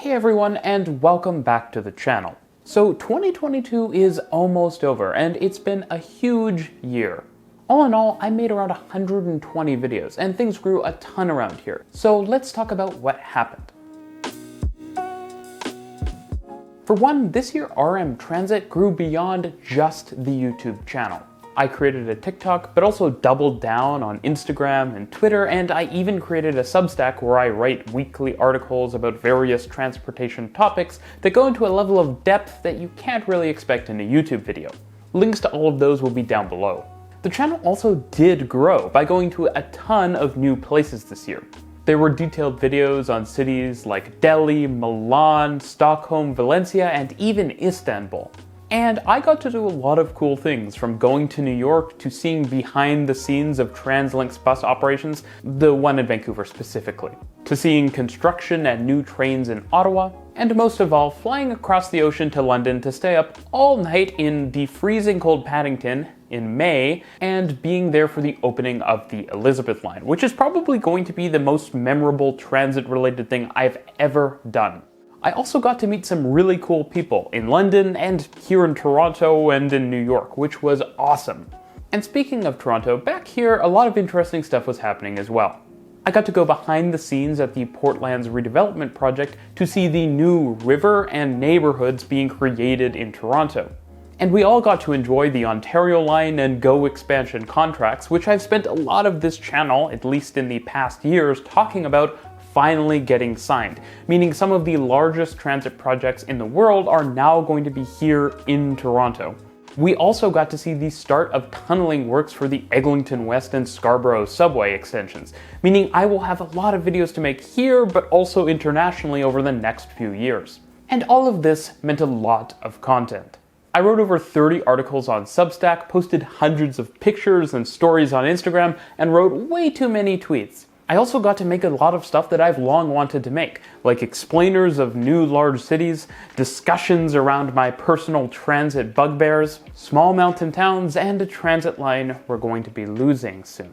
Hey everyone, and welcome back to the channel. So 2022 is almost over, and it's been a huge year. All in all, I made around 120 videos, and things grew a ton around here. So let's talk about what happened. For one, this year RMTransit grew beyond just the YouTube channel. I created a TikTok, but also doubled down on Instagram and Twitter, and I even created a Substack where I write weekly articles about various transportation topics that go into a level of depth that you can't really expect in a YouTube video. Links to all of those will be down below. The channel also did grow by going to a ton of new places this year. There were detailed videos on cities like Delhi, Milan, Stockholm, Valencia, and even Istanbul. And I got to do a lot of cool things, from going to New York to seeing behind the scenes of TransLink's bus operations, the one in Vancouver specifically, to seeing construction and new trains in Ottawa, and most of all, flying across the ocean to London to stay up all night in the freezing cold Paddington in May, and being there for the opening of the Elizabeth line, which is probably going to be the most memorable transit-related thing I've ever done. I also got to meet some really cool people in London and here in Toronto and in New York, which was awesome. And speaking of Toronto, back here a lot of interesting stuff was happening as well. I got to go behind the scenes at the Portland's redevelopment project to see the new river and neighborhoods being created in Toronto. And we all got to enjoy the Ontario Line and GO expansion contracts, which I've spent a lot of this channel, at least in the past years, talking about finally getting signed, meaning some of the largest transit projects in the world are now going to be here in Toronto. We also got to see the start of tunneling works for the Eglinton West and Scarborough subway extensions, meaning I will have a lot of videos to make here, but also internationally over the next few years. And all of this meant a lot of content. I wrote over 30 articles on Substack, posted hundreds of pictures and stories on Instagram, and wrote way too many tweets. I also got to make a lot of stuff that I've long wanted to make, like explainers of new large cities, discussions around my personal transit bugbears, small mountain towns, and a transit line we're going to be losing soon.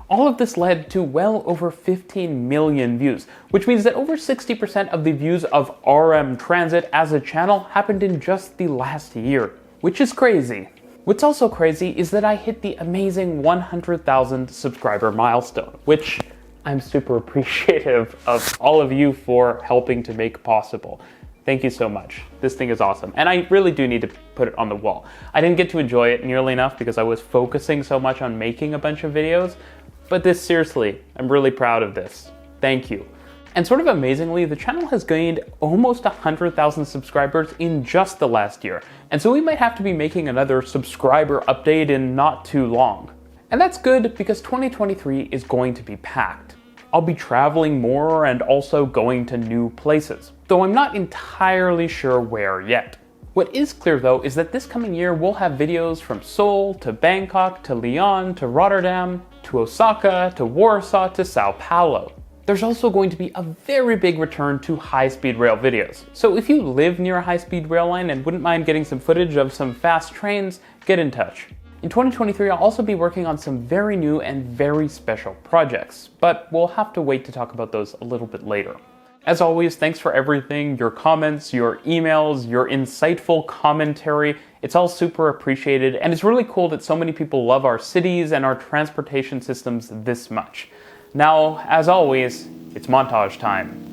All of this led to well over 15 million views, which means that over 60% of the views of RMTransit as a channel happened in just the last year, which is crazy. What's also crazy is that I hit the amazing 100,000 subscriber milestone, which I'm super appreciative of all of you for helping to make possible. Thank you so much. This thing is awesome. And I really do need to put it on the wall. I didn't get to enjoy it nearly enough because I was focusing so much on making a bunch of videos, but this, seriously, I'm really proud of this. Thank you. And sort of amazingly, the channel has gained almost 100,000 subscribers in just the last year. And so we might have to be making another subscriber update in not too long. And that's good because 2023 is going to be packed. I'll be traveling more and also going to new places, though I'm not entirely sure where yet. What is clear though is that this coming year we'll have videos from Seoul to Bangkok to Lyon to Rotterdam to Osaka to Warsaw to Sao Paulo. There's also going to be a very big return to high-speed rail videos. So if you live near a high-speed rail line and wouldn't mind getting some footage of some fast trains, get in touch. In 2023, I'll also be working on some very new and very special projects, but we'll have to wait to talk about those a little bit later. As always, thanks for everything, your comments, your emails, your insightful commentary. It's all super appreciated, and it's really cool that so many people love our cities and our transportation systems this much. Now, as always, it's montage time.